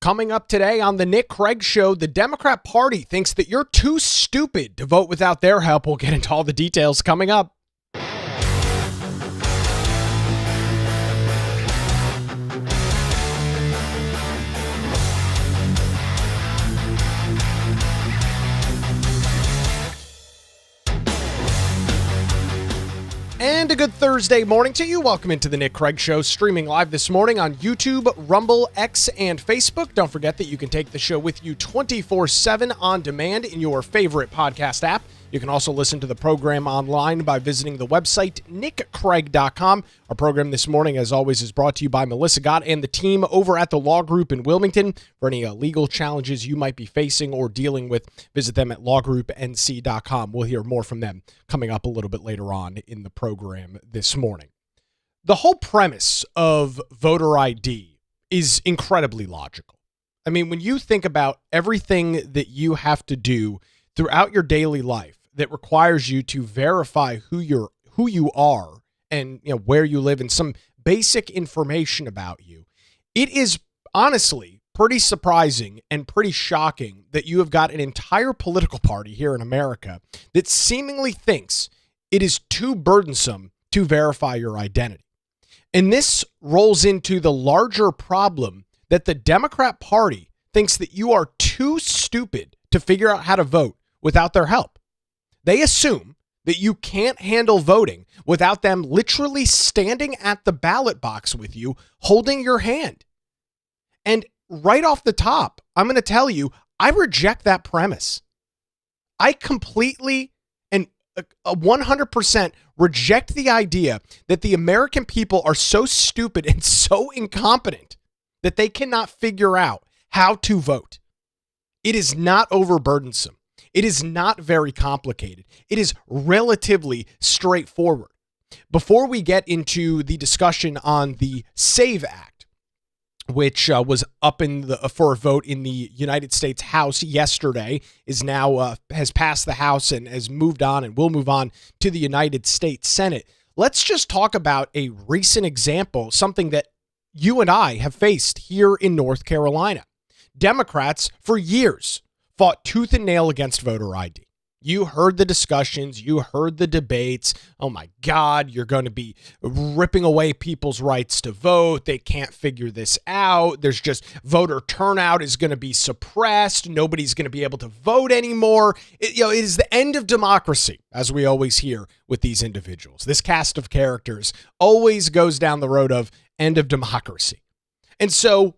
Coming up today on the Nick Craig Show, the Democrat Party thinks that you're too stupid to vote without their help. We'll get into all the details coming up. And a good Thursday morning to you. Welcome into the Nick Craig Show, streaming live this morning on YouTube, Rumble, X, and Facebook. Don't forget that you can take the show with you 24/7 on demand in your favorite podcast app. You can also listen to the program online by visiting the website, nickcraig.com. Our program this morning, as always, is brought to you by Melissa Gott and the team over at the Law Group in Wilmington. For any legal challenges you might be facing or dealing with, visit them at lawgroupnc.com. We'll hear more from them coming up a little bit later on in the program this morning. The whole premise of voter ID is incredibly logical. I mean, when you think about everything that you have to do throughout your daily life that requires you to verify who you are and where you live and some basic information about you, it is honestly pretty surprising and pretty shocking that you have got an entire political party here in America that seemingly thinks it is too burdensome to verify your identity. And this rolls into the larger problem that the Democrat Party thinks that you are too stupid to figure out how to vote without their help. They assume that you can't handle voting without them literally standing at the ballot box with you, holding your hand. And right off the top, I'm going to tell you, I reject that premise. I completely and 100% reject the idea that the American people are so stupid and so incompetent that they cannot figure out how to vote. It is not overburdensome. It is not very complicated. It is relatively straightforward. Before we get into the discussion on the SAVE Act, which was up for a vote in the United States House yesterday, is now has passed the House and has moved on and will move on to the United States Senate. Let's just talk about a recent example, something that you and I have faced here in North Carolina. Democrats, for years, fought tooth and nail against voter ID. You heard the discussions, you heard the debates. Oh my God, you're going to be ripping away people's rights to vote. They can't figure this out. There's just voter turnout is going to be suppressed. Nobody's going to be able to vote anymore. It is the end of democracy, as we always hear with these individuals. This cast of characters always goes down the road of end of democracy. And so,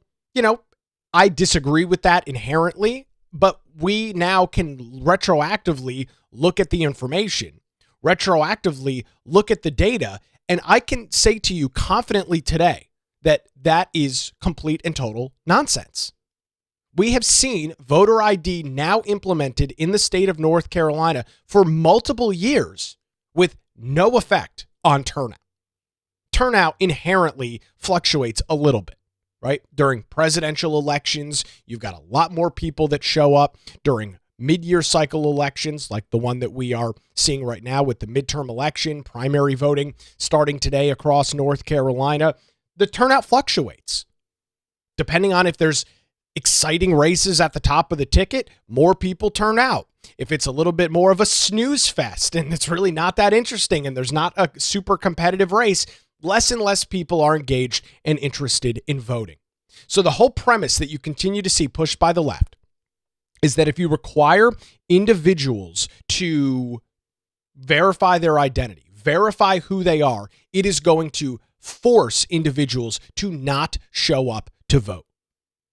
I disagree with that inherently. But we now can retroactively look at the information, retroactively look at the data, and I can say to you confidently today that that is complete and total nonsense. We have seen voter ID now implemented in the state of North Carolina for multiple years with no effect on turnout. Turnout inherently fluctuates a little bit. Right? During presidential elections, you've got a lot more people that show up. During mid-year cycle elections, like the one that we are seeing right now with the midterm election, primary voting starting today across North Carolina, the turnout fluctuates. Depending on if there's exciting races at the top of the ticket, more people turn out. If it's a little bit more of a snooze fest and it's really not that interesting and there's not a super competitive race, less and less people are engaged and interested in voting. So the whole premise that you continue to see pushed by the left is that if you require individuals to verify their identity, verify who they are, it is going to force individuals to not show up to vote.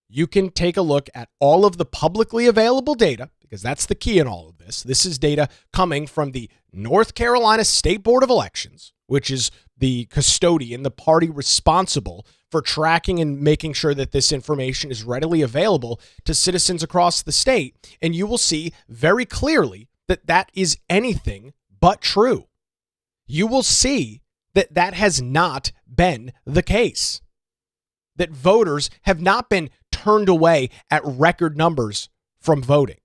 You can take a look at all of the publicly available data, because that's the key in all of this. This is data coming from the North Carolina State Board of Elections, which is the custodian, the party responsible for tracking and making sure that this information is readily available to citizens across the state. And you will see very clearly that that is anything but true. You will see that that has not been the case. That voters have not been turned away at record numbers from voting.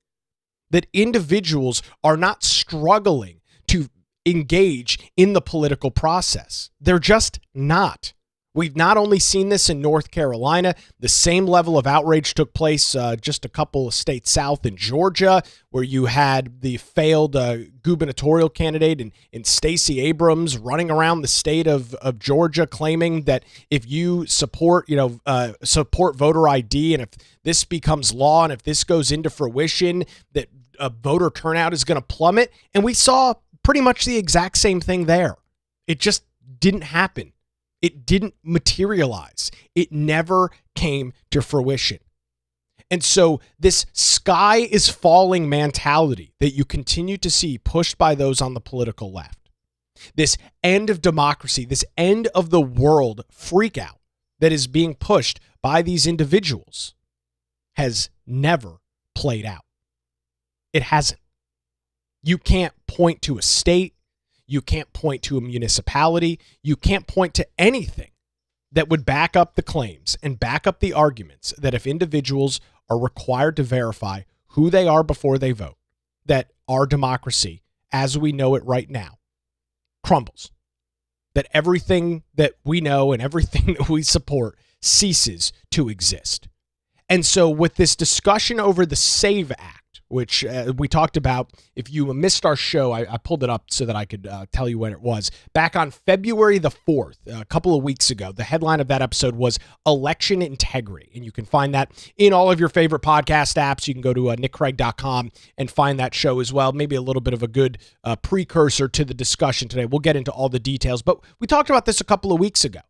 That individuals are not struggling to engage in the political process. They're just not. We've not only seen this in North Carolina, the same level of outrage took place just a couple of states south in Georgia, where you had the failed gubernatorial candidate in Stacey Abrams running around the state of Georgia, claiming that if you support voter ID, and if this becomes law and if this goes into fruition, that voter turnout is going to plummet. And we saw pretty much the exact same thing there. It just didn't happen. It didn't materialize. It never came to fruition. And so this sky is falling mentality that you continue to see pushed by those on the political left, this end of democracy, this end of the world freak out that is being pushed by these individuals has never played out. It hasn't. You can't point to a state. You can't point to a municipality. You can't point to anything that would back up the claims and back up the arguments that if individuals are required to verify who they are before they vote, that our democracy, as we know it right now, crumbles. That everything that we know and everything that we support ceases to exist. And so with this discussion over the SAVE Act, which we talked about, if you missed our show, I pulled it up so that I could tell you when it was. Back on February the 4th, a couple of weeks ago, the headline of that episode was Election Integrity. And you can find that in all of your favorite podcast apps. You can go to nickcraig.com and find that show as well. Maybe a little bit of a good precursor to the discussion today. We'll get into all the details. But we talked about this a couple of weeks ago.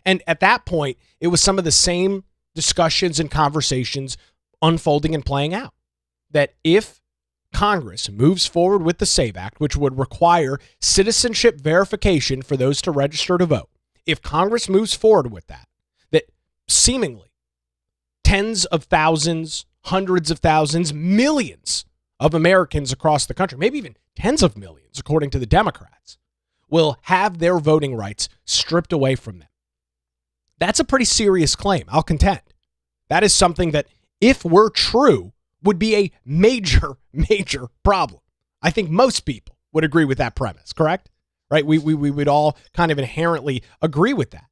And at that point, it was some of the same discussions and conversations unfolding and playing out. That if Congress moves forward with the SAVE Act, which would require citizenship verification for those to register to vote, if Congress moves forward with that, that seemingly tens of thousands, hundreds of thousands, millions of Americans across the country, maybe even tens of millions, according to the Democrats, will have their voting rights stripped away from them. That's a pretty serious claim, I'll contend. That is something that, if were true, would be a major, major problem. I think most people would agree with that premise, correct? Right? We would all kind of inherently agree with that.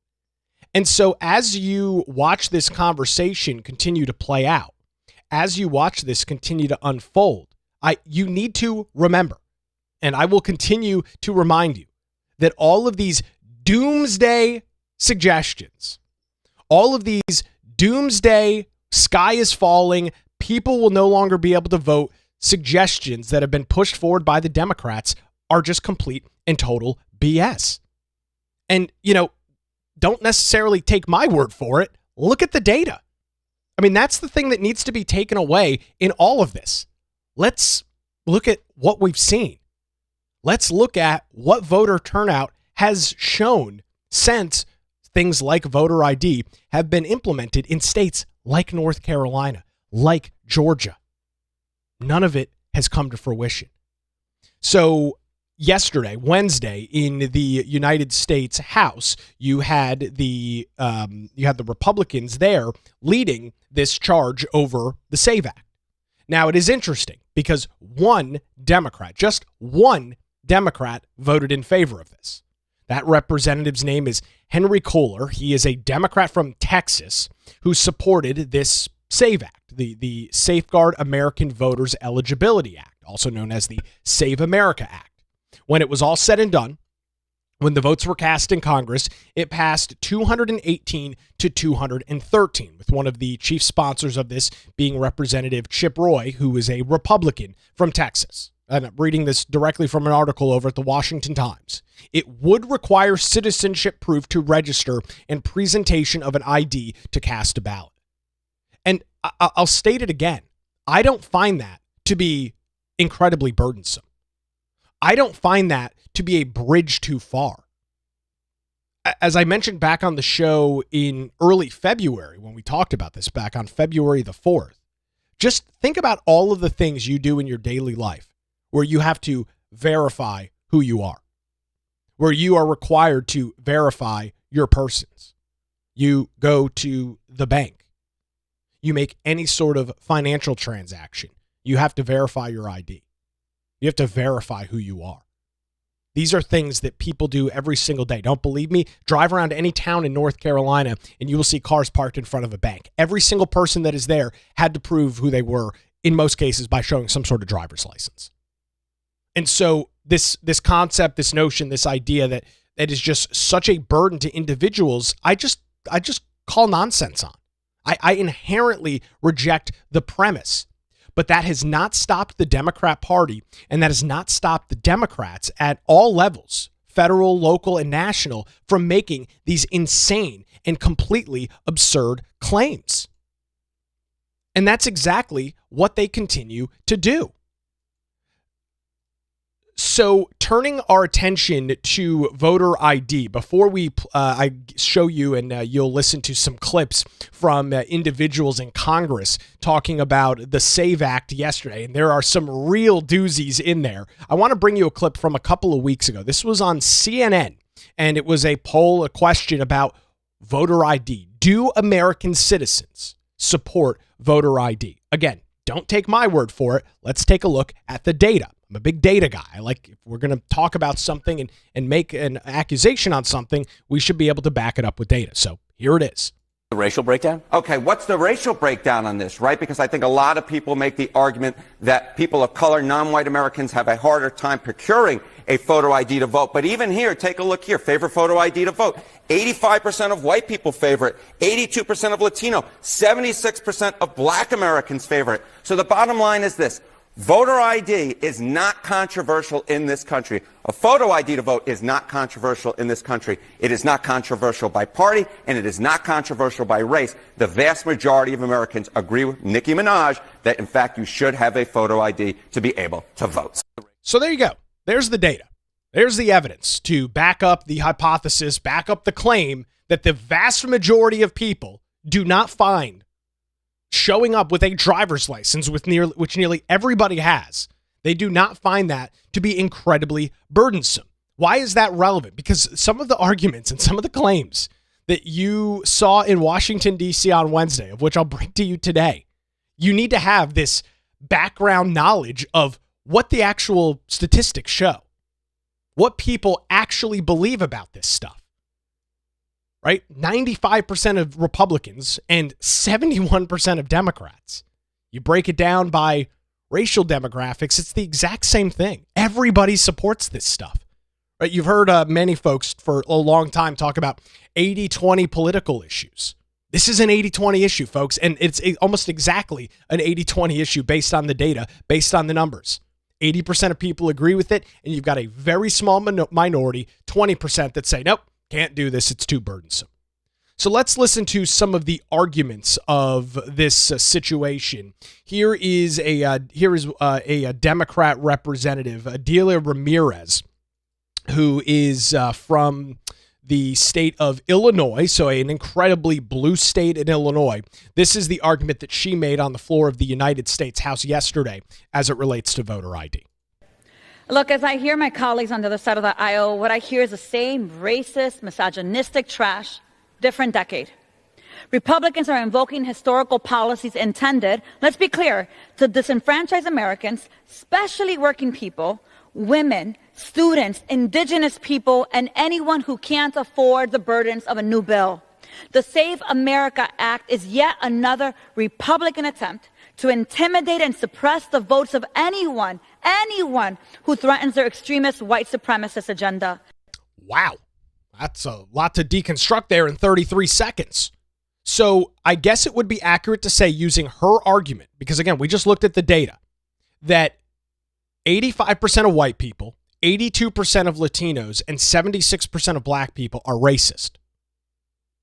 And so as you watch this conversation continue to play out, as you watch this continue to unfold, you need to remember, and I will continue to remind you, that all of these doomsday suggestions, all of these doomsday sky is falling, people will no longer be able to vote suggestions that have been pushed forward by the Democrats are just complete and total BS. And, don't necessarily take my word for it. Look at the data. I mean, that's the thing that needs to be taken away in all of this. Let's look at what we've seen. Let's look at what voter turnout has shown since things like voter ID have been implemented in states like North Carolina, like Georgia. None of it has come to fruition. So yesterday, Wednesday, in the United States House, you had the Republicans there leading this charge over the SAVE Act. Now, it is interesting because just one Democrat voted in favor of this. That representative's name is Henry Kohler. He is a Democrat from Texas who supported this SAVE Act, the Safeguard American Voters Eligibility Act, also known as the Save America Act. When it was all said and done, when the votes were cast in Congress, it passed 218 to 213, with one of the chief sponsors of this being Representative Chip Roy, who is a Republican from Texas. And I'm reading this directly from an article over at the Washington Times. It would require citizenship proof to register and presentation of an ID to cast a ballot. And I'll state it again. I don't find that to be incredibly burdensome. I don't find that to be a bridge too far. As I mentioned back on the show in early February, when we talked about this back on February the 4th, just think about all of the things you do in your daily life where you have to verify who you are, where you are required to verify your persons. You go to the bank. You make any sort of financial transaction. You have to verify your ID. You have to verify who you are. These are things that people do every single day. Don't believe me? Drive around any town in North Carolina and you will see cars parked in front of a bank. Every single person that is there had to prove who they were, in most cases, by showing some sort of driver's license. And so this concept, this notion, this idea that is just such a burden to individuals, I just call nonsense on. I inherently reject the premise. But that has not stopped the Democrat Party, and that has not stopped the Democrats at all levels, federal, local, and national, from making these insane and completely absurd claims. And that's exactly what they continue to do. So turning our attention to voter ID, before I show you and you'll listen to some clips from individuals in Congress talking about the SAVE Act yesterday, and there are some real doozies in there. I want to bring you a clip from a couple of weeks ago. This was on CNN, and it was a poll, a question about voter ID. Do American citizens support voter ID? Again, don't take my word for it. Let's take a look at the data. I'm a big data guy. If we're going to talk about something and make an accusation on something, we should be able to back it up with data. So here it is. The racial breakdown? Okay, what's the racial breakdown on this, right? Because I think a lot of people make the argument that people of color, non-white Americans, have a harder time procuring a photo ID to vote. But even here, take a look here. Favorite photo ID to vote. 85% of white people favor it. 82% of Latino. 76% of black Americans favor it. So the bottom line is this. Voter ID is not controversial in this country. A photo ID to vote is not controversial in this country. It is not controversial by party, and it is not controversial by race. The vast majority of Americans agree with Nicki Minaj that, in fact, you should have a photo ID to be able to vote. So there you go. There's the data. There's the evidence to back up the hypothesis, back up the claim that the vast majority of people do not find showing up with a driver's license, which nearly everybody has, they do not find that to be incredibly burdensome. Why is that relevant? Because some of the arguments and some of the claims that you saw in Washington, D.C. on Wednesday, of which I'll bring to you today, you need to have this background knowledge of what the actual statistics show, what people actually believe about this stuff. Right? 95% of Republicans and 71% of Democrats. You break it down by racial demographics, it's the exact same thing. Everybody supports this stuff. Right? You've heard many folks for a long time talk about 80-20 political issues. This is an 80-20 issue, folks, and it's almost exactly an 80-20 issue based on the data, based on the numbers. 80% of people agree with it, and you've got a very small minority, 20%, that say, nope, can't do this, it's too burdensome. So let's listen to some of the arguments of this situation. Here is a Democrat representative, Adelia Ramirez, who is from the state of Illinois, so an incredibly blue state in Illinois. This is the argument that she made on the floor of the United States House yesterday as it relates to voter ID. Look, as I hear my colleagues on the other side of the aisle, what I hear is the same racist, misogynistic trash, different decade. Republicans are invoking historical policies intended, let's be clear, to disenfranchise Americans, especially working people, women, students, indigenous people, and anyone who can't afford the burdens of a new bill. The Save America Act is yet another Republican attempt to intimidate and suppress the votes of anyone who threatens their extremist white supremacist agenda. Wow. That's a lot to deconstruct there in 33 seconds. So I guess it would be accurate to say, using her argument, because again, we just looked at the data, that 85% of white people, 82% of Latinos, and 76% of black people are racist.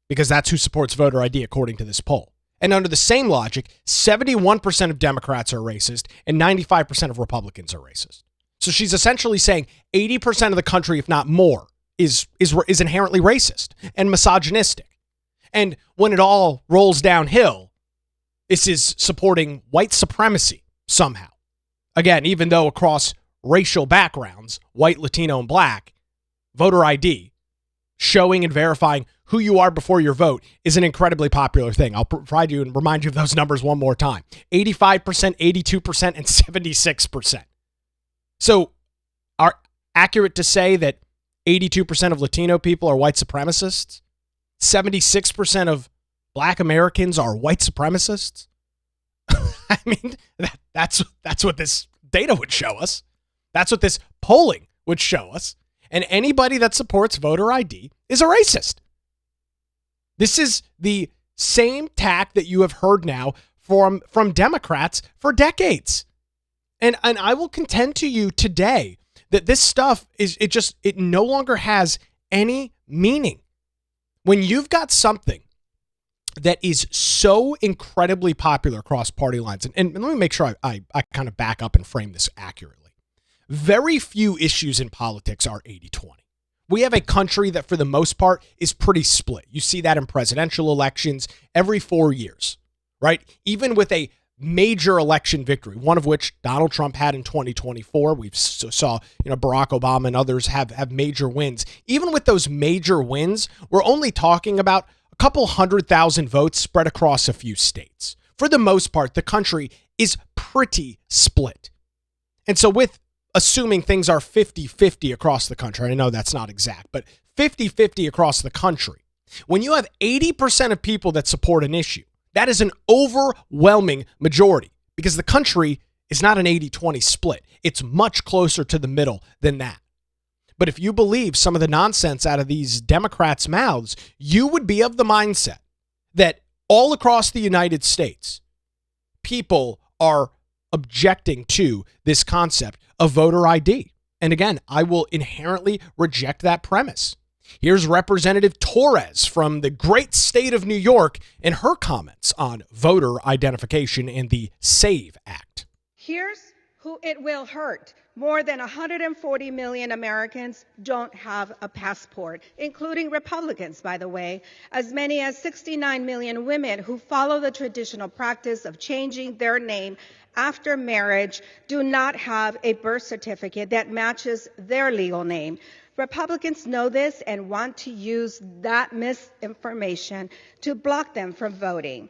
Because that's who supports voter ID according to this poll. And under the same logic, 71% of Democrats are racist and 95% of Republicans are racist. So she's essentially saying 80% of the country, if not more, is inherently racist and misogynistic. And when it all rolls downhill, this is supporting white supremacy somehow. Again, even though across racial backgrounds, white, Latino, and black, voter ID, showing and verifying who you are before your vote, is an incredibly popular thing. I'll provide you and remind you of those numbers one more time. 85%, 82%, and 76%. So accurate to say that 82% of Latino people are white supremacists? 76% of Black Americans are white supremacists? I mean, that's what this data would show us. That's what this polling would show us. And anybody that supports voter ID is a racist. This is the same tack that you have heard now from Democrats for decades. And I will contend to you today that this stuff it no longer has any meaning. When you've got something that is so incredibly popular across party lines, and let me make sure I kind of back up and frame this accurately. Very few issues in politics are 80-20. We have a country that for the most part is pretty split. You see that in presidential elections every 4 years, right? Even with a major election victory, one of which Donald Trump had in 2024. We saw, Barack Obama and others have major wins. Even with those major wins, we're only talking about a couple 100,000 votes spread across a few states. For the most part, the country is pretty split. And so with assuming things are 50-50 across the country, I know that's not exact, but 50-50 across the country, when you have 80% of people that support an issue, that is an overwhelming majority because the country is not an 80-20 split. It's much closer to the middle than that. But if you believe some of the nonsense out of these Democrats' mouths, you would be of the mindset that all across the United States, people are objecting to this concept of voter ID. And again, I will inherently reject that premise. Here's Representative Torres from the great state of New York and her comments on voter identification and the SAVE Act. Here's who it will hurt. More than 140 million Americans don't have a passport, including Republicans, by the way. As many as 69 million women who follow the traditional practice of changing their name after marriage do not have a birth certificate that matches their legal name. Republicans know this and want to use that misinformation to block them from voting.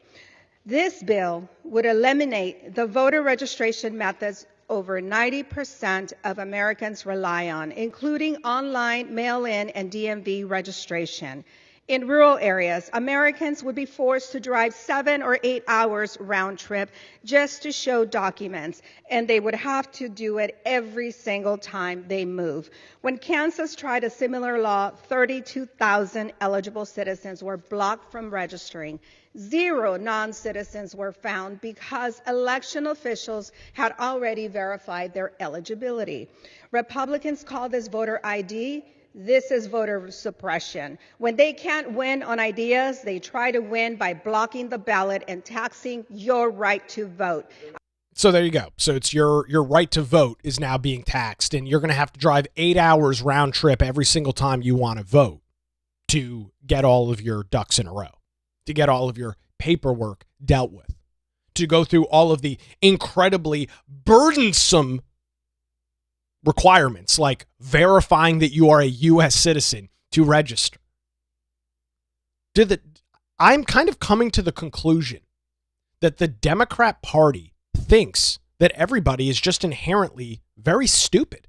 This bill would eliminate the voter registration methods over 90% of Americans rely on, including online, mail-in, and DMV registration. In rural areas, Americans would be forced to drive 7 or 8 hours round trip just to show documents, and they would have to do it every single time they move. When Kansas tried a similar law, 32,000 eligible citizens were blocked from registering. 0 non-citizens were found because election officials had already verified their eligibility. Republicans call this voter ID. This is voter suppression. When they can't win on ideas, they try to win by blocking the ballot and taxing your right to vote. So there you go. So it's your right to vote is now being taxed, and you're going to have to drive 8 hours round trip every single time you want to vote to get all of your ducks in a row, to get all of your paperwork dealt with, to go through all of the incredibly burdensome requirements like verifying that you are a U.S. citizen to register. I'm kind of coming to the conclusion that the Democrat Party thinks that everybody is just inherently very stupid.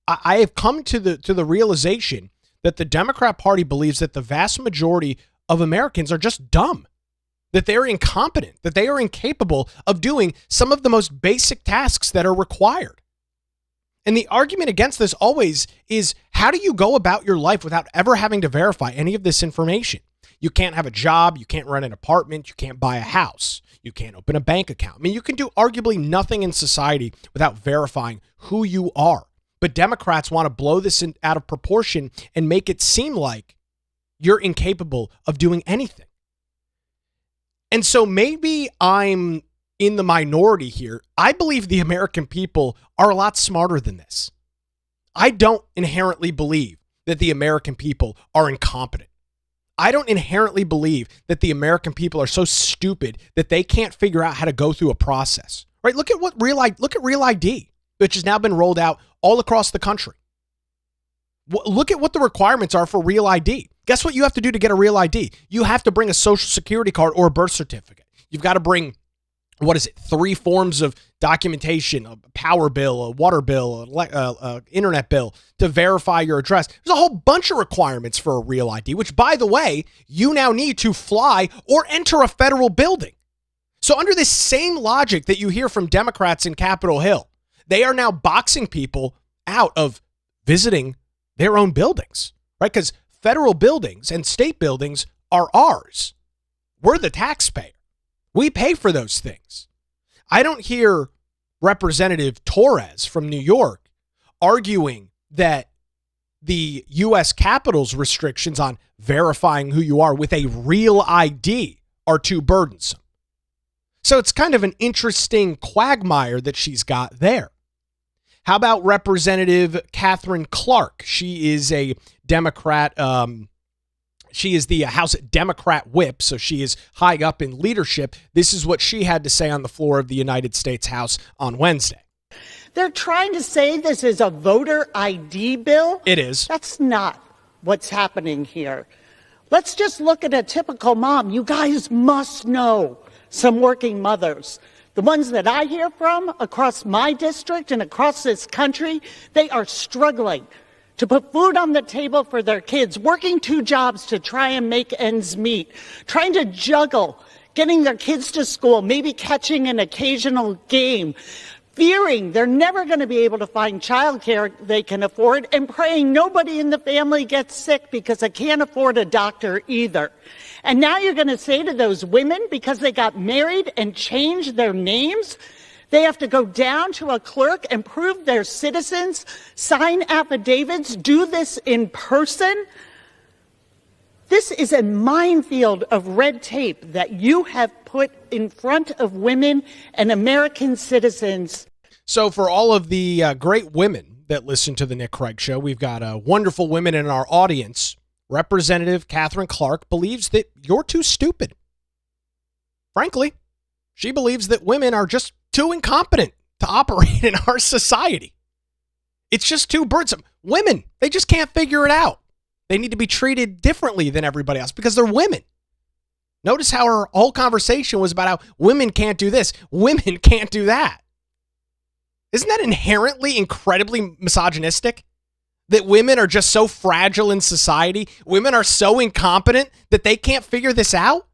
I have come to the realization that the Democrat Party believes that the vast majority of Americans are just dumb, that they're incompetent, that they are incapable of doing some of the most basic tasks that are required. And the argument against this always is, how do you go about your life without ever having to verify any of this information? You can't have a job, you can't rent an apartment, you can't buy a house, you can't open a bank account. I mean, you can do arguably nothing in society without verifying who you are. But Democrats want to blow this out of proportion and make it seem like you're incapable of doing anything. And so maybe I'm in the minority here. I believe the American people are a lot smarter than this. I don't inherently believe that the American people are incompetent. I don't inherently believe that the American people are so stupid that they can't figure out how to go through a process. Right? Look at Real ID, which has now been rolled out all across the country. Look at what the requirements are for Real ID. Guess what you have to do to get a Real ID? You have to bring a social security card or a birth certificate. You've got to bring what is it, 3 forms of documentation, a power bill, a water bill, a internet bill to verify your address. There's a whole bunch of requirements for a real ID, which, by the way, you now need to fly or enter a federal building. So under this same logic that you hear from Democrats in Capitol Hill, they are now boxing people out of visiting their own buildings, right? Because federal buildings and state buildings are ours. We're the taxpayer. We pay for those things. I don't hear Representative Torres from New York arguing that the U.S. Capitol's restrictions on verifying who you are with a real ID are too burdensome. So it's kind of an interesting quagmire that she's got there. How about Representative Katherine Clark? She is a Democrat. She is the House Democrat whip, so she is high up in leadership. This is what she had to say on the floor of the United States House on Wednesday. They're trying to say this is a voter ID bill. It is. That's not what's happening here. Let's just look at a typical mom. You guys must know some working mothers. The ones that I hear from across my district and across this country, they are struggling to put food on the table for their kids, working 2 jobs to try and make ends meet, trying to juggle getting their kids to school, maybe catching an occasional game, fearing they're never going to be able to find childcare they can afford, and praying nobody in the family gets sick because they can't afford a doctor either. And now you're going to say to those women, because they got married and changed their names, they have to go down to a clerk and prove they're citizens, sign affidavits, do this in person. This is a minefield of red tape that you have put in front of women and American citizens. So for all of the great women that listen to the Nick Craig Show, we've got wonderful women in our audience. Representative Katherine Clark believes that you're too stupid. Frankly, she believes that women are just too incompetent to operate in our society. It's just too burdensome. Women, they just can't figure it out. They need to be treated differently than everybody else because they're women. Notice how her whole conversation was about how women can't do this, women can't do that. Isn't that inherently incredibly misogynistic? That women are just so fragile in society, women are so incompetent that they can't figure this out?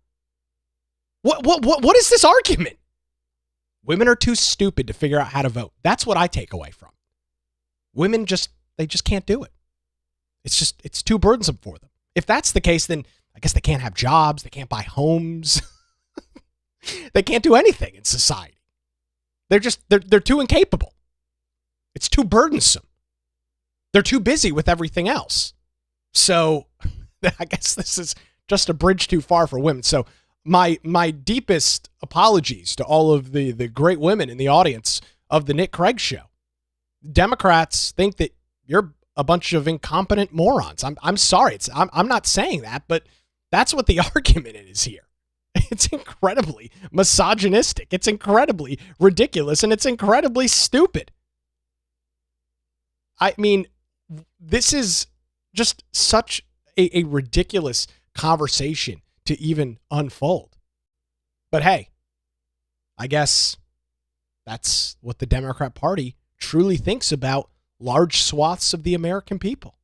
What is this argument? Women are too stupid to figure out how to vote. That's what I take away from. Women they just can't do it. It's too burdensome for them. If that's the case, then I guess they can't have jobs, they can't buy homes. They can't do anything in society. They're too incapable. It's too burdensome. They're too busy with everything else. So I guess this is just a bridge too far for women. So my deepest apologies to all of the great women in the audience of the Nick Craig Show. Democrats think that you're a bunch of incompetent morons. I'm sorry. I'm not saying that, but that's what the argument is here. It's incredibly misogynistic. It's incredibly ridiculous, and it's incredibly stupid. I mean, this is just such a ridiculous conversation to even unfold. But hey, I guess that's what the Democrat Party truly thinks about large swaths of the American people.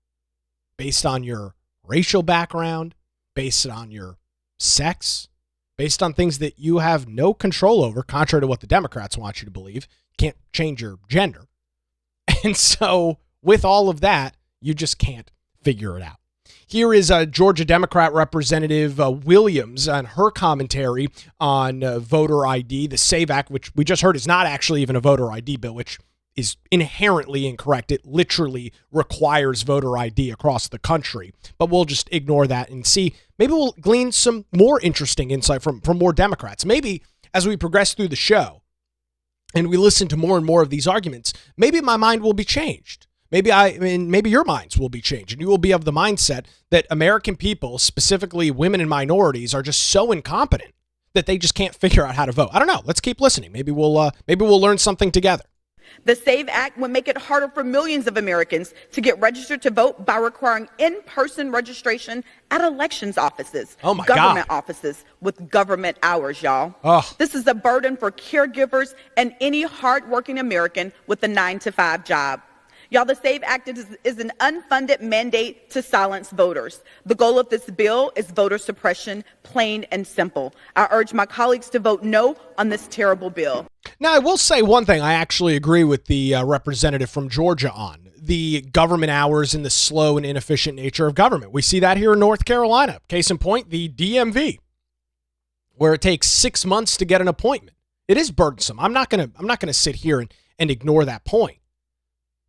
Based on your racial background, based on your sex, based on things that you have no control over, contrary to what the Democrats want you to believe. Can't change your gender. And so with all of that, you just can't figure it out. Here is Georgia Democrat Representative Williams and her commentary on voter ID, the SAVE Act, which we just heard is not actually even a voter ID bill, which is inherently incorrect. It literally requires voter ID across the country. But we'll just ignore that and see. Maybe we'll glean some more interesting insight from more Democrats. Maybe as we progress through the show and we listen to more and more of these arguments, maybe my mind will be changed. Maybe your minds will be changed, and you will be of the mindset that American people, specifically women and minorities, are just so incompetent that they just can't figure out how to vote. I don't know. Let's keep listening. Maybe we'll learn something together. The SAVE Act would make it harder for millions of Americans to get registered to vote by requiring in-person registration at elections offices, government offices with government hours, y'all. This is a burden for caregivers and any hardworking American with a 9-to-5 job. Y'all, the SAVE Act is an unfunded mandate to silence voters. The goal of this bill is voter suppression, plain and simple. I urge my colleagues to vote no on this terrible bill. Now, I will say one thing I actually agree with the representative from Georgia on. The government hours and the slow and inefficient nature of government. We see that here in North Carolina. Case in point, the DMV, where it takes 6 months to get an appointment. It is burdensome. I'm not gonna sit here and ignore that point.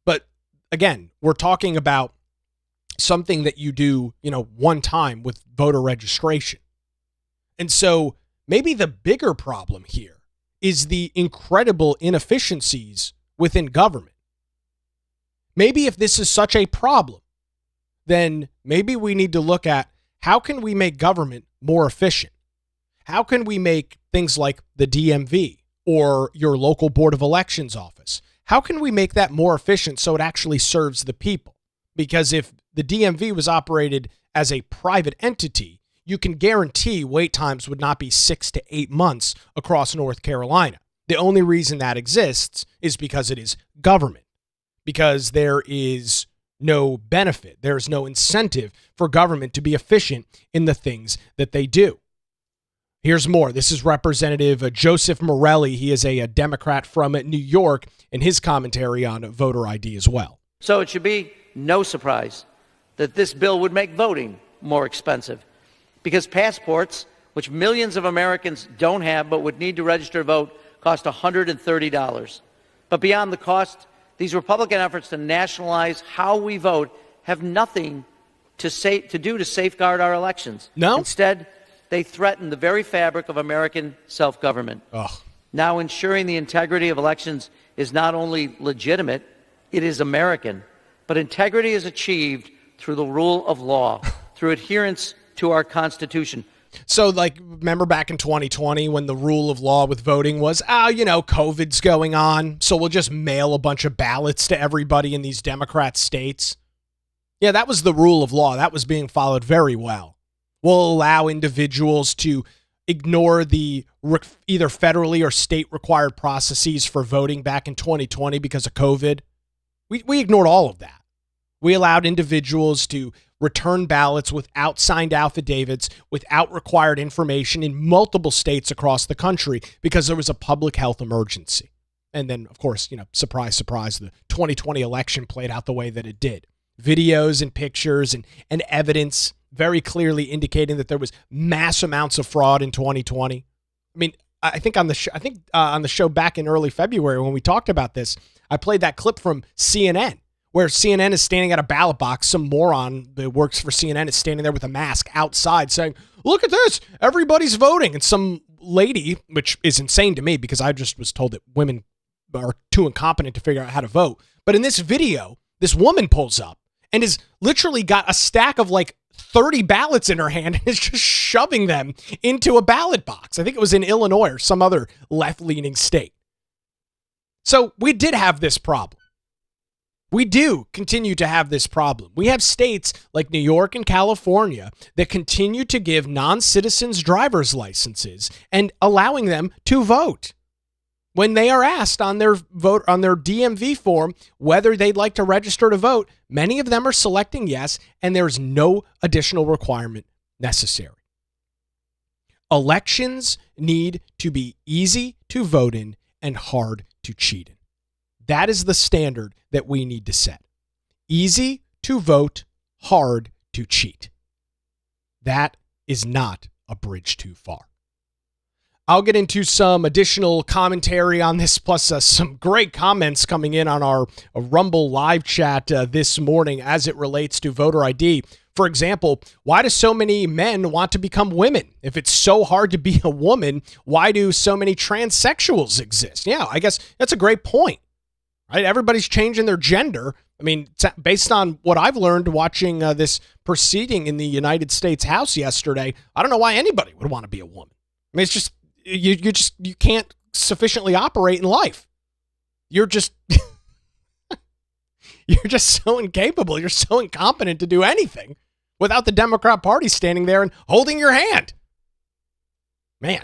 But again, we're talking about something that you do, one time with voter registration. And so maybe the bigger problem here is the incredible inefficiencies within government. Maybe if this is such a problem, then maybe we need to look at how can we make government more efficient? How can we make things like the DMV or your local board of elections office? How can we make that more efficient so it actually serves the people? Because if the DMV was operated as a private entity, you can guarantee wait times would not be 6 to 8 months across North Carolina. The only reason that exists is because it is government, because there is no benefit. There's no incentive for government to be efficient in the things that they do. Here's more. This is Representative Joseph Morelli. He is a Democrat from New York, and his commentary on voter ID as well. So it should be no surprise that this bill would make voting more expensive, because passports, which millions of Americans don't have but would need to register to vote, cost $130. But beyond the cost, these Republican efforts to nationalize how we vote have nothing to do to safeguard our elections. No. Instead, they threaten the very fabric of American self-government. Now, ensuring the integrity of elections is not only legitimate, it is American. But integrity is achieved through the rule of law, through adherence to our Constitution. So, remember back in 2020 when the rule of law with voting was, COVID's going on, so we'll just mail a bunch of ballots to everybody in these Democrat states? Yeah, that was the rule of law. That was being followed very well. We'll allow individuals to ignore the either federally or state required processes for voting back in 2020 because of COVID. We ignored all of that. We allowed individuals to return ballots without signed affidavits, without required information in multiple states across the country because there was a public health emergency. And then, of course, surprise, surprise, the 2020 election played out the way that it did. Videos and pictures and evidence very clearly indicating that there was mass amounts of fraud in 2020. I mean, I think on the show back in early February when we talked about this, I played that clip from CNN where CNN is standing at a ballot box. Some moron that works for CNN is standing there with a mask outside saying, "Look at this, everybody's voting." And some lady, which is insane to me because I just was told that women are too incompetent to figure out how to vote. But in this video, this woman pulls up and is literally got a stack of 30 ballots in her hand and is just shoving them into a ballot box. I think it was in Illinois or some other left-leaning state. So we did have this problem. We do continue to have this problem. We have states like New York and California that continue to give non-citizens driver's licenses and allowing them to vote. When they are asked on their DMV form whether they'd like to register to vote, many of them are selecting yes, and there's no additional requirement necessary. Elections need to be easy to vote in and hard to cheat in. That is the standard that we need to set. Easy to vote, hard to cheat. That is not a bridge too far. I'll get into some additional commentary on this, plus some great comments coming in on our Rumble live chat this morning as it relates to voter ID. For example, why do so many men want to become women? If it's so hard to be a woman, why do so many transsexuals exist? Yeah, I guess that's a great point. Right? Everybody's changing their gender. I mean, based on what I've learned watching this proceeding in the United States House yesterday, I don't know why anybody would want to be a woman. I mean, it's just you can't sufficiently operate in life. you're just you're just so incapable. You're so incompetent to do anything without the Democrat Party standing there and holding your hand. Man,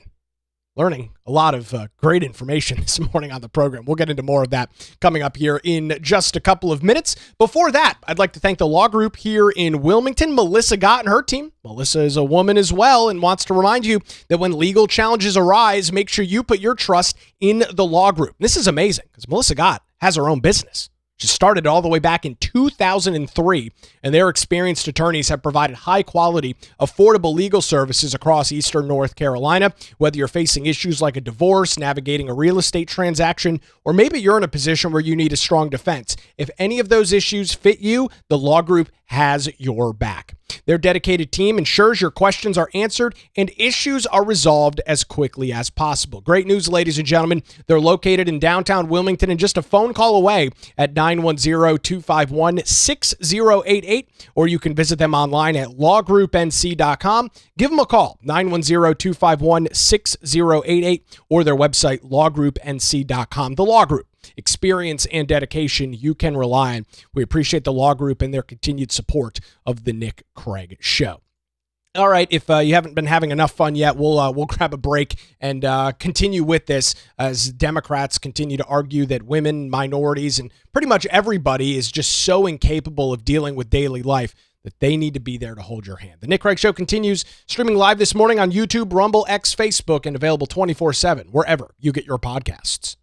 learning a lot of great information this morning on the program. We'll get into more of that coming up here in just a couple of minutes. Before that, I'd like to thank the law group here in Wilmington, Melissa Gott and her team. Melissa is a woman as well and wants to remind you that when legal challenges arise, make sure you put your trust in the law group. This is amazing because Melissa Gott has her own business. She started all the way back in 2003, and their experienced attorneys have provided high-quality, affordable legal services across eastern North Carolina. Whether you're facing issues like a divorce, navigating a real estate transaction, or maybe you're in a position where you need a strong defense, if any of those issues fit you, the law group has your back. Their dedicated team ensures your questions are answered and issues are resolved as quickly as possible. Great news, ladies and gentlemen. They're located in downtown Wilmington and just a phone call away at 910-251-6088, or you can visit them online at lawgroupnc.com. Give them a call, 910-251-6088, or their website, lawgroupnc.com. The Law Group. Experience and dedication you can rely on. We appreciate the law group and their continued support of the Nick Craig Show. All right, if you haven't been having enough fun yet, we'll grab a break and continue with this as Democrats continue to argue that women, minorities, and pretty much everybody is just so incapable of dealing with daily life that they need to be there to hold your hand. The Nick Craig Show continues streaming live this morning on YouTube, Rumble, X, Facebook, and available 24/7 wherever you get your podcasts.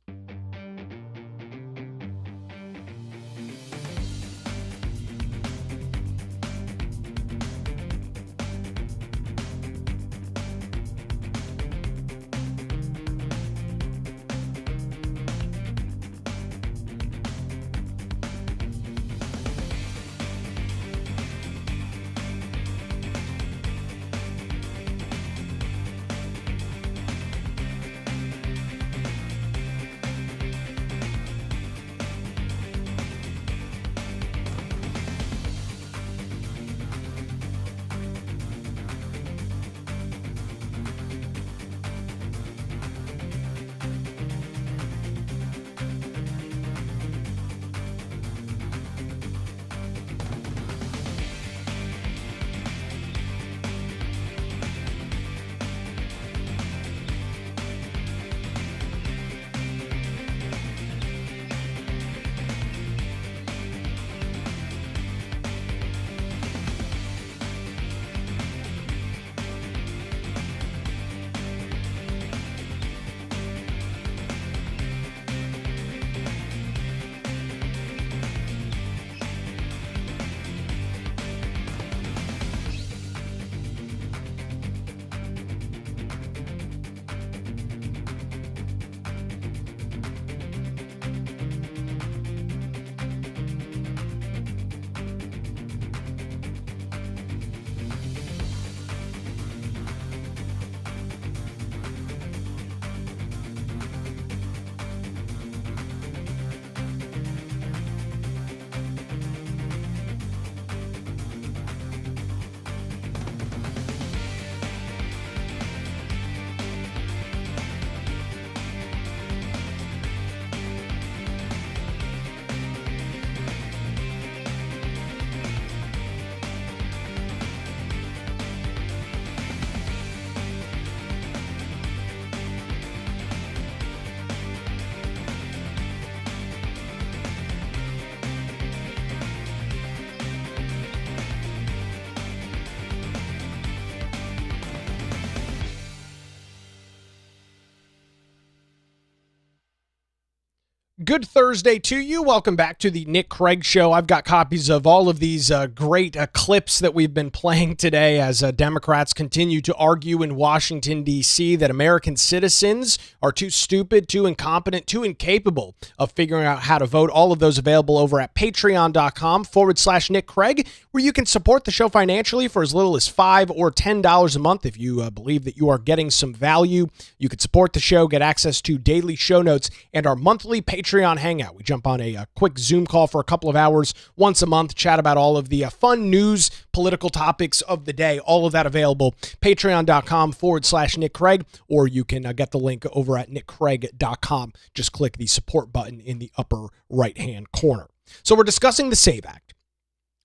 Good Thursday to you. Welcome back to the Nick Craig Show. I've got copies of all of these great clips that we've been playing today as Democrats continue to argue in Washington, D.C. that American citizens are too stupid, too incompetent, too incapable of figuring out how to vote. All of those available over at patreon.com/Nick Craig, where you can support the show financially for as little as $5 or $10 a month. If you believe that you are getting some value, you could support the show, get access to daily show notes, and our monthly Patreon Patreon Hangout. We jump on a quick Zoom call for a couple of hours once a month, chat about all of the fun news, political topics of the day. All of that available, patreon.com/Nick Craig, or you can get the link over at nickcraig.com. Just click the support button in the upper right-hand corner. So we're discussing the SAVE Act.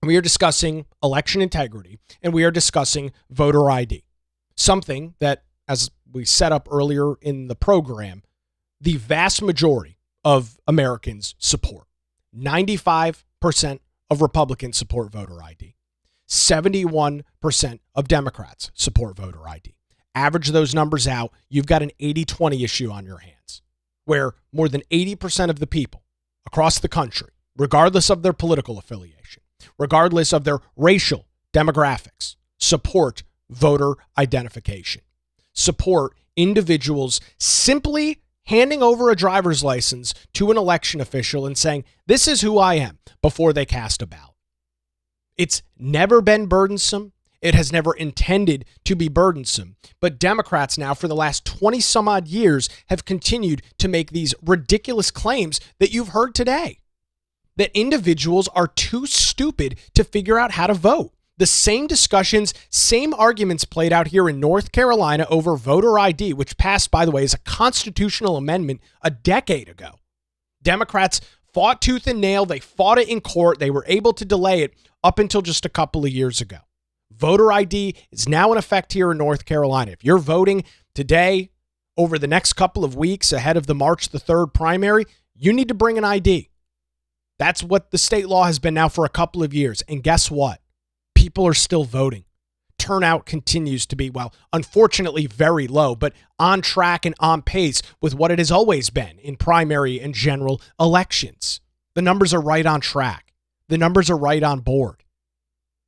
We are discussing election integrity, and we are discussing voter ID. Something that, as we set up earlier in the program, the vast majority of Americans support. 95% of Republicans support voter ID. 71% of Democrats support voter ID. Average those numbers out, you've got an 80-20 issue on your hands, where more than 80% of the people across the country, regardless of their political affiliation, regardless of their racial demographics, support voter identification, support individuals simply handing over a driver's license to an election official and saying, this is who I am, before they cast a ballot. It's never been burdensome. It has never intended to be burdensome. But Democrats now, for the last 20 some odd years, have continued to make these ridiculous claims that you've heard today, that individuals are too stupid to figure out how to vote. The same discussions, same arguments played out here in North Carolina over voter ID, which passed, by the way, as a constitutional amendment a decade ago. Democrats fought tooth and nail. They fought it in court. They were able to delay it up until just a couple of years ago. Voter ID is now in effect here in North Carolina. If you're voting today, over the next couple of weeks ahead of the March the 3rd primary, you need to bring an ID. That's what the state law has been now for a couple of years. And guess what? People are still voting. Turnout continues to be, well, unfortunately very low, but on track and on pace with what it has always been in primary and general elections. The numbers are right on track. The numbers are right on board.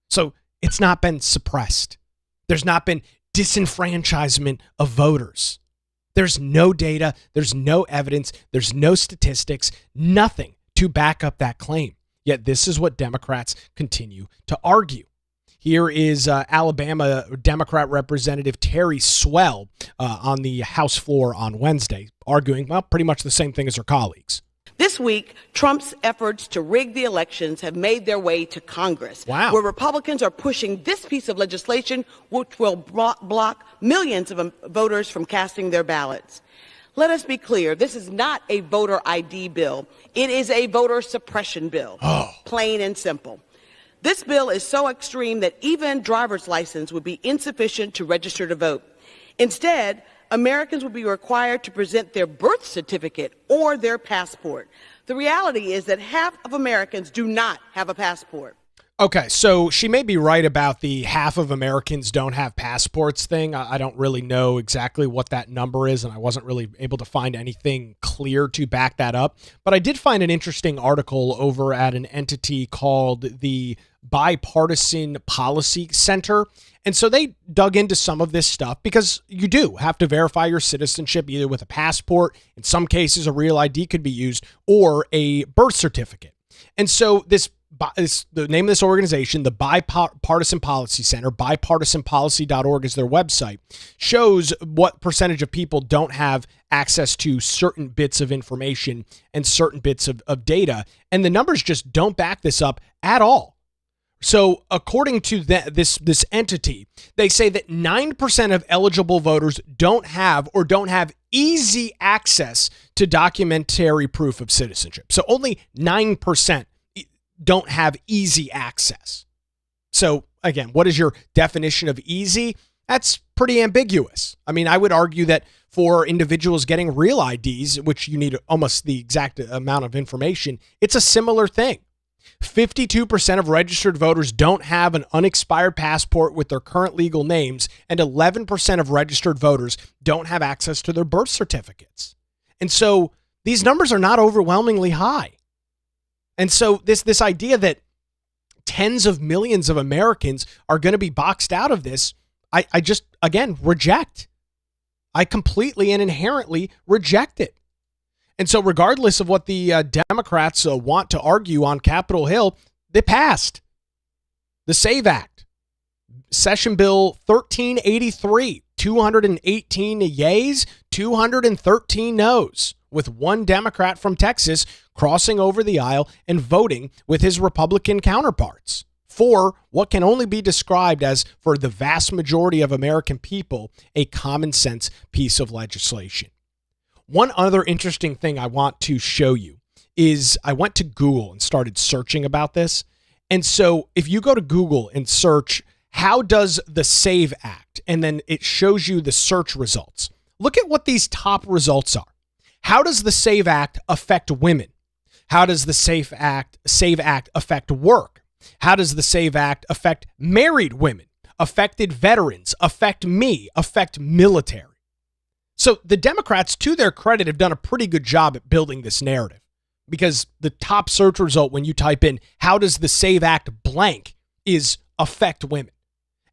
So it's not been suppressed. There's not been disenfranchisement of voters. There's no data. There's no evidence. There's no statistics, nothing to back up that claim. Yet this is what Democrats continue to argue. Here is Alabama Democrat Representative Terry Swell on the House floor on Wednesday, arguing, well, pretty much the same thing as her colleagues. This week, Trump's efforts to rig the elections have made their way to Congress, where Republicans are pushing this piece of legislation, which will block millions of voters from casting their ballots. Let us be clear, this is not a voter ID bill. It is a voter suppression bill, plain and simple. This bill is so extreme that even driver's license would be insufficient to register to vote. Instead, Americans would be required to present their birth certificate or their passport. The reality is that half of Americans do not have a passport. Okay, so she may be right about the half of Americans don't have passports thing. I don't really know exactly what that number is, and I wasn't really able to find anything clear to back that up. But I did find an interesting article over at an entity called the Bipartisan Policy Center. And so they dug into some of this stuff because you do have to verify your citizenship either with a passport, in some cases a real ID could be used, or a birth certificate. And so the name of this organization, the Bipartisan Policy Center, bipartisanpolicy.org is their website, shows what percentage of people don't have access to certain bits of information and certain bits of data. And the numbers just don't back this up at all. So according to this entity, they say that 9% of eligible voters don't have easy access to documentary proof of citizenship. So only 9% don't have easy access. So again, what is your definition of easy? That's pretty ambiguous. I mean, I would argue that for individuals getting real IDs, which you need almost the exact amount of information, it's a similar thing. 52% of registered voters don't have an unexpired passport with their current legal names, and 11% of registered voters don't have access to their birth certificates. And so these numbers are not overwhelmingly high. And so this idea that tens of millions of Americans are going to be boxed out of this, I just, again, reject. I completely and inherently reject it. And so regardless of what the Democrats want to argue on Capitol Hill, they passed the SAVE Act, Session Bill 1383. 218 yays, 213 no's, with one Democrat from Texas crossing over the aisle and voting with his Republican counterparts for what can only be described as, for the vast majority of American people, a common sense piece of legislation. One other interesting thing I want to show you is I went to Google and started searching about this. And so if you go to Google and search, how does the SAVE Act, and then it shows you the search results. Look at what these top results are. How does the SAVE Act affect women? How does the SAVE Act affect work? How does the SAVE Act affect married women, affected veterans, affect me, affect military? So the Democrats, to their credit, have done a pretty good job at building this narrative, because the top search result when you type in, how does the SAVE Act blank, is affect women.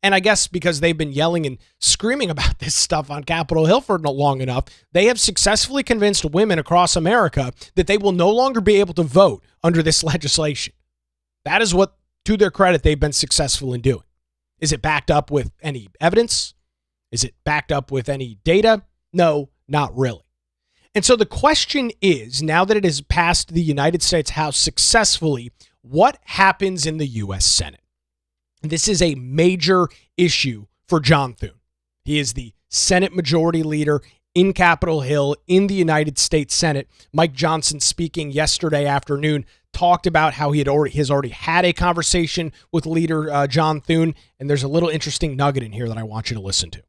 And I guess because they've been yelling and screaming about this stuff on Capitol Hill for long enough, they have successfully convinced women across America that they will no longer be able to vote under this legislation. That is what, to their credit, they've been successful in doing. Is it backed up with any evidence? Is it backed up with any data? No, not really. And so the question is, now that it has passed the United States House successfully, what happens in the U.S. Senate? This is a major issue for John Thune. He is the Senate Majority Leader in Capitol Hill in the United States Senate. Mike Johnson, speaking yesterday afternoon, talked about how he has already had a conversation with Leader John Thune, and there's a little interesting nugget in here that I want you to listen to.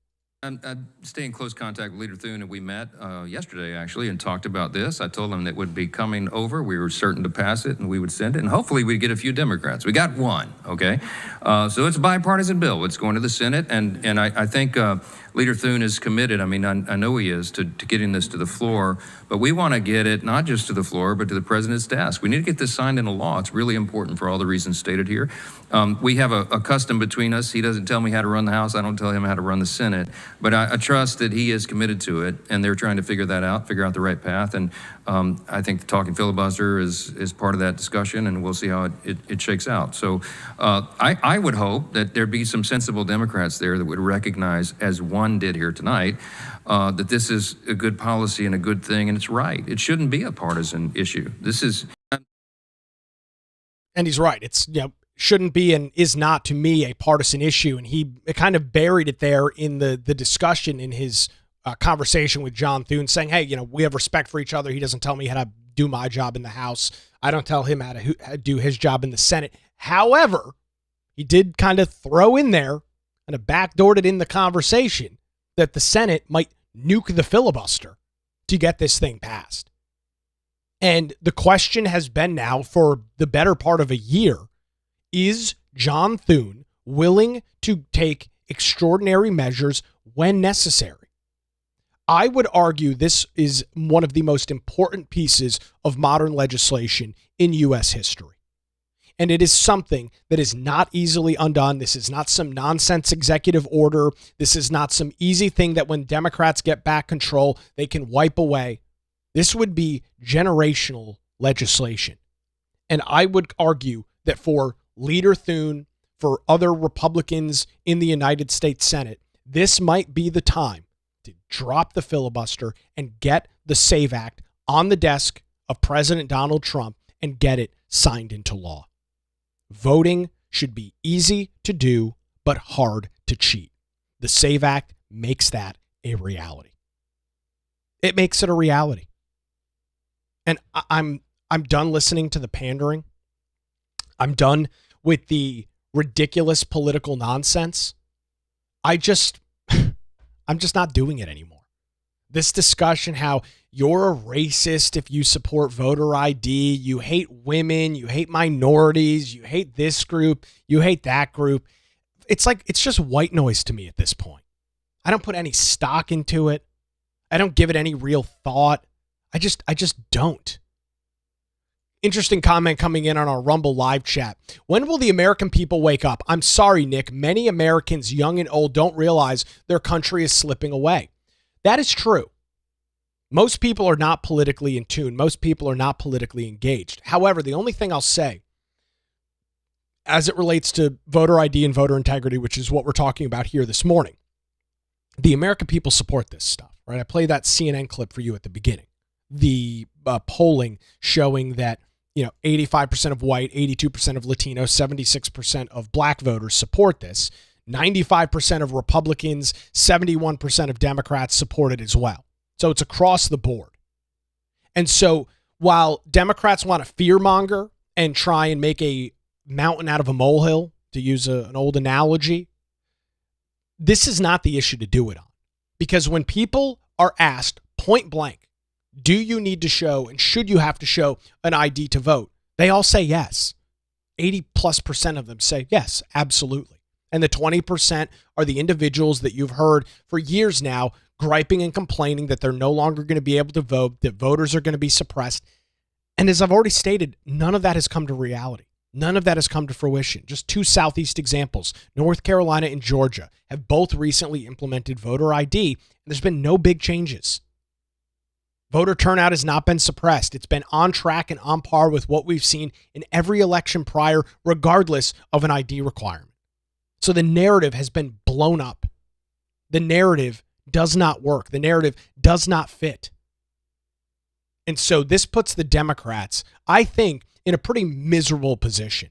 I stay in close contact with Leader Thune, and we met yesterday, actually, and talked about this. I told him that it would be coming over. We were certain to pass it, and we would send it, and hopefully we'd get a few Democrats. We got one, okay? So it's a bipartisan bill. It's going to the Senate, and I think Leader Thune is committed. I mean, I know he is to getting this to the floor, but we want to get it not just to the floor, but to the president's desk. We need to get this signed into law. It's really important for all the reasons stated here. We have a custom between us. He doesn't tell me how to run the House. I don't tell him how to run the Senate. But I trust that he is committed to it, and they're trying to figure out the right path. And I think the talking filibuster is part of that discussion, and we'll see how it shakes out. So I would hope that there'd be some sensible Democrats there that would recognize, as one did here tonight, that this is a good policy and a good thing, and it's right. It shouldn't be a partisan issue. This is... And he's right. It's, shouldn't be and is not, to me, a partisan issue. And he kind of buried it there in the discussion in his conversation with John Thune, saying, hey, we have respect for each other. He doesn't tell me how to do my job in the House. I don't tell him how to do his job in the Senate. However, he did kind of throw in there and backdoored it in the conversation that the Senate might nuke the filibuster to get this thing passed. And the question has been now for the better part of a year, is John Thune willing to take extraordinary measures when necessary? I would argue this is one of the most important pieces of modern legislation in U.S. history. And it is something that is not easily undone. This is not some nonsense executive order. This is not some easy thing that when Democrats get back control, they can wipe away. This would be generational legislation. And I would argue that for Leader Thune, for other Republicans in the United States Senate, this might be the time to drop the filibuster and get the SAVE Act on the desk of President Donald Trump and get it signed into law. Voting should be easy to do, but hard to cheat. The SAVE Act makes that a reality. It makes it a reality. And I'm done listening to the pandering. I'm done with the ridiculous political nonsense. I'm just not doing it anymore. This discussion, how you're a racist if you support voter ID, you hate women, you hate minorities, you hate this group, you hate that group. It's just white noise to me at this point. I don't put any stock into it. I don't give it any real thought. I just don't. Interesting comment coming in on our Rumble live chat. When will the American people wake up? I'm sorry, Nick. Many Americans, young and old, don't realize their country is slipping away. That is true. Most people are not politically in tune. Most people are not politically engaged. However, the only thing I'll say as it relates to voter ID and voter integrity, which is what we're talking about here this morning, the American people support this stuff, right? I played that CNN clip for you at the beginning. The polling showing that, 85% of white, 82% of Latino, 76% of black voters support this. 95% of Republicans, 71% of Democrats support it as well. So it's across the board. And so while Democrats want to fearmonger and try and make a mountain out of a molehill, to use an old analogy, this is not the issue to do it on. Because when people are asked point blank, do you need to show and should you have to show an ID to vote? They all say yes. 80+% of them say yes, absolutely. And the 20% are the individuals that you've heard for years now griping and complaining that they're no longer going to be able to vote, that voters are going to be suppressed. And as I've already stated, none of that has come to reality. None of that has come to fruition. Just two Southeast examples, North Carolina and Georgia, have both recently implemented voter ID, and there's been no big changes. Voter turnout has not been suppressed. It's been on track and on par with what we've seen in every election prior, regardless of an ID requirement. So the narrative has been blown up. The narrative does not work. The narrative does not fit. And so this puts the Democrats, I think, in a pretty miserable position.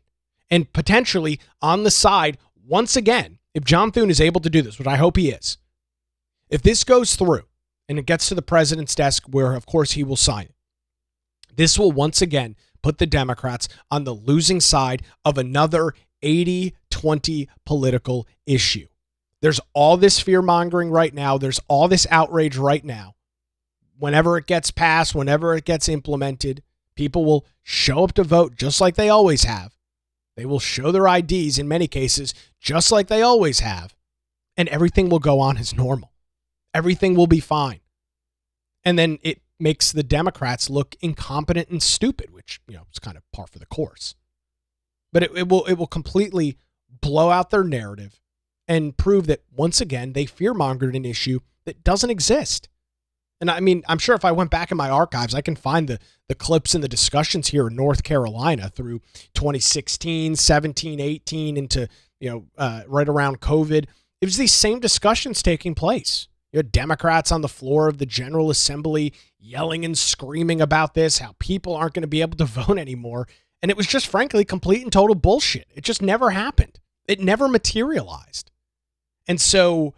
And potentially on the side, once again, if John Thune is able to do this, which I hope he is, if this goes through and it gets to the president's desk where, of course, he will sign it, this will once again put the Democrats on the losing side of another 80-20 political issue. There's all this fear-mongering right now. There's all this outrage right now. Whenever it gets passed, whenever it gets implemented, people will show up to vote just like they always have. They will show their IDs in many cases just like they always have. And everything will go on as normal. Everything will be fine. And then it makes the Democrats look incompetent and stupid, which, is kind of par for the course. But it will completely blow out their narrative and prove that, once again, they fearmongered an issue that doesn't exist. And I mean, I'm sure if I went back in my archives, I can find the clips and the discussions here in North Carolina through 2016, 17, 18 into, right around COVID. It was these same discussions taking place. You had Democrats on the floor of the General Assembly yelling and screaming about this, how people aren't going to be able to vote anymore. And it was just, frankly, complete and total bullshit. It just never happened. It never materialized. And so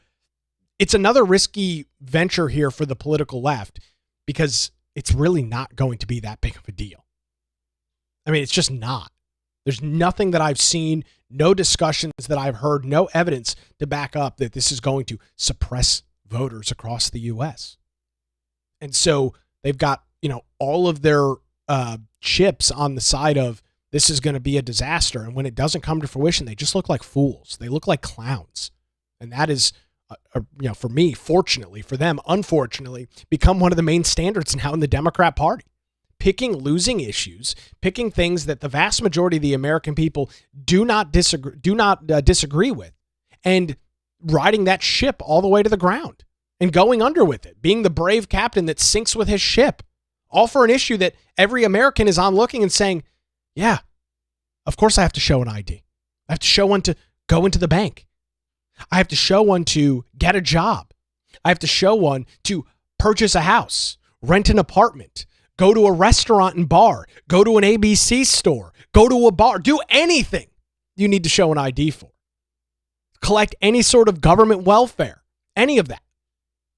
it's another risky venture here for the political left because it's really not going to be that big of a deal. I mean, it's just not. There's nothing that I've seen, no discussions that I've heard, no evidence to back up that this is going to suppress voters across the U.S. And so they've got, all of their chips on the side of this is going to be a disaster. And when it doesn't come to fruition, they just look like fools. They look like clowns. And that is, for me, fortunately, for them, unfortunately, become one of the main standards now in the Democrat Party. Picking losing issues, picking things that the vast majority of the American people do not disagree with, and riding that ship all the way to the ground and going under with it, being the brave captain that sinks with his ship, all for an issue that every American is on looking and saying, yeah, of course I have to show an ID. I have to show one to go into the bank. I have to show one to get a job. I have to show one to purchase a house, rent an apartment, go to a restaurant and bar, go to an ABC store, go to a bar, do anything you need to show an ID for. Collect any sort of government welfare, any of that.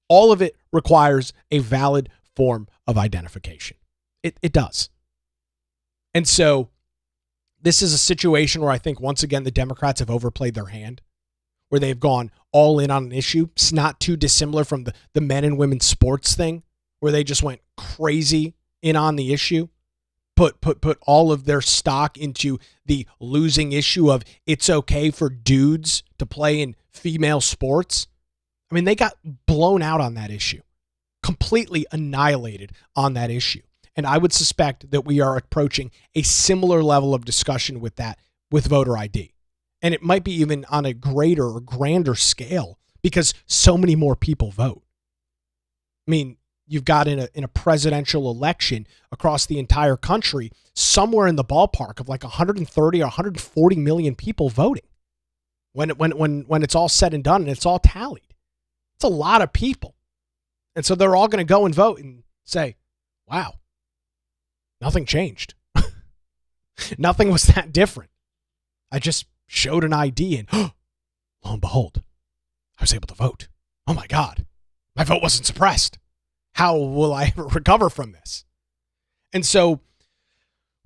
All of it requires a valid form of identification. It does. And so this is a situation where I think, once again, the Democrats have overplayed their hand, where they've gone all in on an issue. It's not too dissimilar from the men and women sports thing, where they just went crazy in on the issue, put all of their stock into the losing issue of it's okay for dudes to play in female sports. I mean, they got blown out on that issue, completely annihilated on that issue. And I would suspect that we are approaching a similar level of discussion with that, with voter ID. And it might be even on a greater or grander scale because so many more people vote. I mean, you've got in a presidential election across the entire country, somewhere in the ballpark of like 130 or 140 million people voting when it's all said and done and it's all tallied. It's a lot of people. And so they're all going to go and vote and say, wow, nothing changed. Nothing was that different. I just showed an ID and lo and behold, I was able to vote. Oh my God, my vote wasn't suppressed. How will I ever recover from this? And so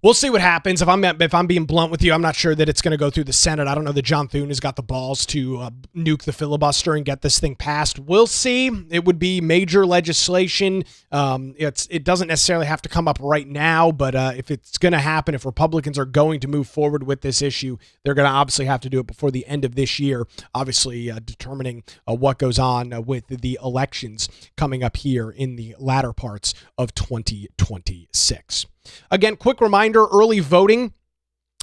we'll see what happens. If I'm being blunt with you, I'm not sure that it's going to go through the Senate. I don't know that John Thune has got the balls to nuke the filibuster and get this thing passed. We'll see. It would be major legislation. It doesn't necessarily have to come up right now, but if it's going to happen, if Republicans are going to move forward with this issue, they're going to obviously have to do it before the end of this year, obviously determining what goes on with the elections coming up here in the latter parts of 2026. Again, quick reminder, early voting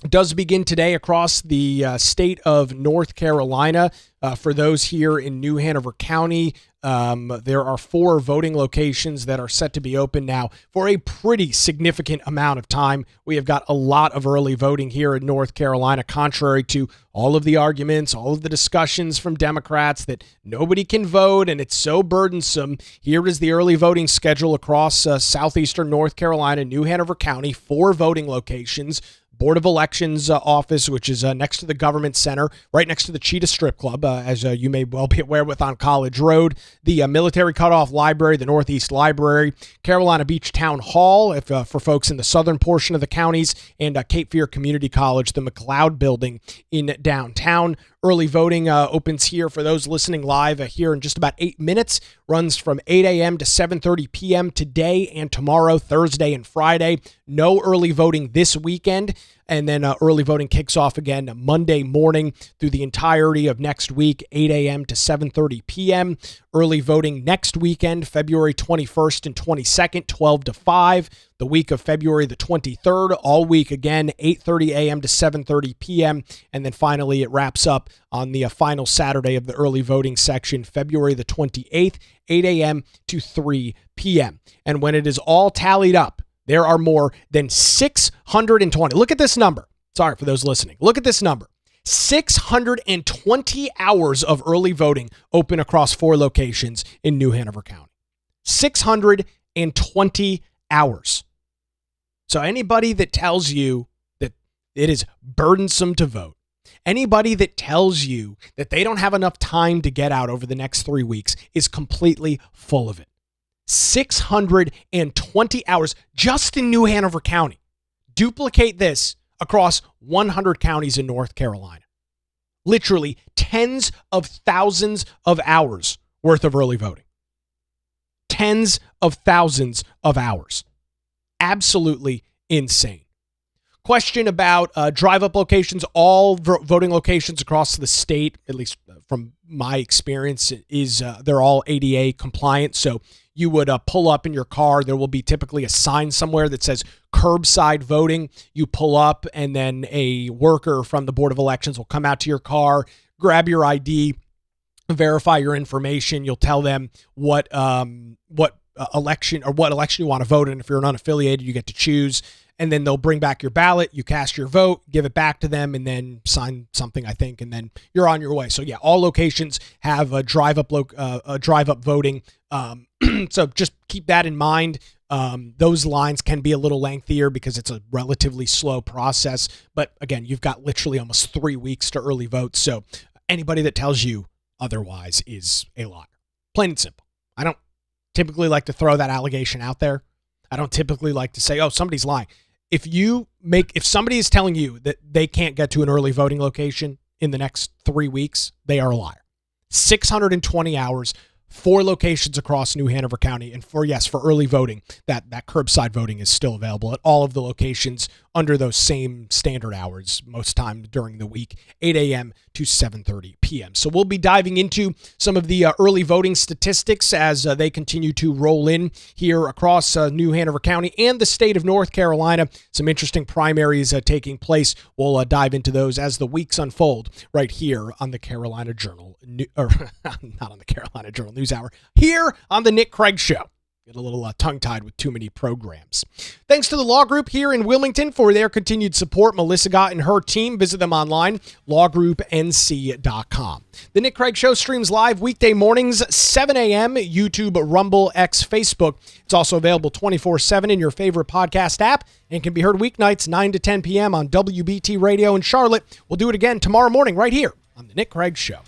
does begin today across the state of North Carolina. For those here in New Hanover County, there are 4 voting locations that are set to be open now for a pretty significant amount of time. We have got a lot of early voting here in North Carolina, contrary to all of the arguments, all of the discussions from Democrats that nobody can vote and it's so burdensome. Here is the early voting schedule across southeastern North Carolina, New Hanover County, 4 voting locations. Board of Elections office, which is next to the Government Center, right next to the Cheetah Strip Club, as you may well be aware with on College Road, the Military Cutoff Library, the Northeast Library, Carolina Beach Town Hall, for folks in the southern portion of the counties, and Cape Fear Community College, the McLeod Building in downtown. Early voting opens here for those listening live here in just about 8 minutes. Runs from 8 a.m. to 7:30 p.m. today and tomorrow, Thursday and Friday. No early voting this weekend. And then early voting kicks off again Monday morning through the entirety of next week, 8 a.m. to 7:30 p.m. Early voting next weekend, February 21st and 22nd, 12 to 5. The week of February the 23rd, all week again, 8:30 a.m. to 7:30 p.m. And then finally it wraps up on the final Saturday of the early voting section, February the 28th, 8 a.m. to 3 p.m. And when it is all tallied up, there are more than 620. Look at this number. Sorry for those listening. Look at this number. 620 hours of early voting open across 4 locations in New Hanover County. 620 hours. So anybody that tells you that it is burdensome to vote, anybody that tells you that they don't have enough time to get out over the next 3 weeks is completely full of it. 620 hours just in New Hanover County. Duplicate this across 100 counties in North Carolina. Literally tens of thousands of hours worth of early voting. Tens of thousands of hours. Absolutely insane. Question about drive-up locations. All voting locations across the state, at least from my experience, is they're all ADA compliant. So you would pull up in your car. There will be typically a sign somewhere that says curbside voting. You pull up and then a worker from the Board of Elections will come out to your car, grab your ID, verify your information. You'll tell them what election you want to vote in. If you're an unaffiliated, you get to choose. And then they'll bring back your ballot, you cast your vote, give it back to them, and then sign something, I think, and then you're on your way. So yeah, all locations have a drive-up voting. So just keep that in mind. Those lines can be a little lengthier because it's a relatively slow process. But again, you've got literally almost 3 weeks to early vote. So anybody that tells you otherwise is a liar. Plain and simple. I don't typically like to throw that allegation out there. I don't typically like to say, oh, somebody's lying. If somebody is telling you that they can't get to an early voting location in the next 3 weeks, they are a liar. 620 hours, 4 locations across New Hanover County. And for early voting, that curbside voting is still available at all of the locations under those same standard hours, most time during the week, 8 a.m. to 7:30 p.m. So we'll be diving into some of the early voting statistics as they continue to roll in here across New Hanover County and the state of North Carolina. Some interesting primaries taking place. We'll dive into those as the weeks unfold right here on the Carolina Journal, not on the Carolina Journal News Hour, here on the Nick Craig Show. Get a little tongue-tied with too many programs. Thanks to the Law Group here in Wilmington for their continued support. Melissa Gott and her team. Visit them online, lawgroupnc.com. The Nick Craig Show streams live weekday mornings, 7 a.m., YouTube, Rumble, X, Facebook. It's also available 24/7 in your favorite podcast app and can be heard weeknights 9 to 10 p.m. on WBT Radio in Charlotte. We'll do it again tomorrow morning right here on The Nick Craig Show.